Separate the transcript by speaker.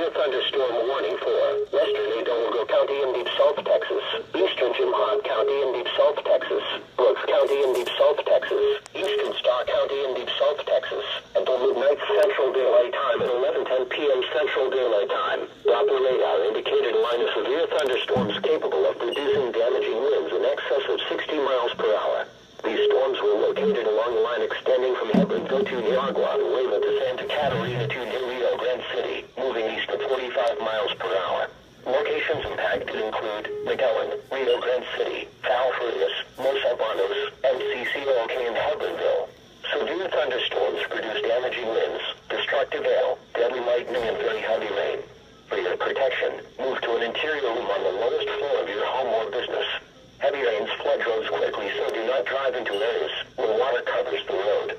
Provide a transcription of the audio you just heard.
Speaker 1: severe thunderstorm warning for western Hidalgo County in deep South Texas, eastern Jim County in deep South Texas, Brooks County in deep South Texas, eastern Starr County in deep South Texas, until midnight Central Daylight Time at 11:10 p.m. Central Daylight Time. Doppler radar indicated a line of severe thunderstorms capable of producing damaging winds in excess of 60 miles per hour. These storms were located along the line extending from Hebbronville to Niagara, Nueva to Santa Catarina to near Rio Grande City, moving east at 45 miles per hour. Locations impacted include McAllen, Rio Grande City, Falfurrias, Los Albanos, MCCOK, and Hebbronville. Severe thunderstorms produce damaging winds, destructive hail, deadly lightning, and very heavy rain. For your protection, move to an interior room on the lowest floor of your home or business. Heavy rains flood roads quickly, so do not drive into areas where water covers the road.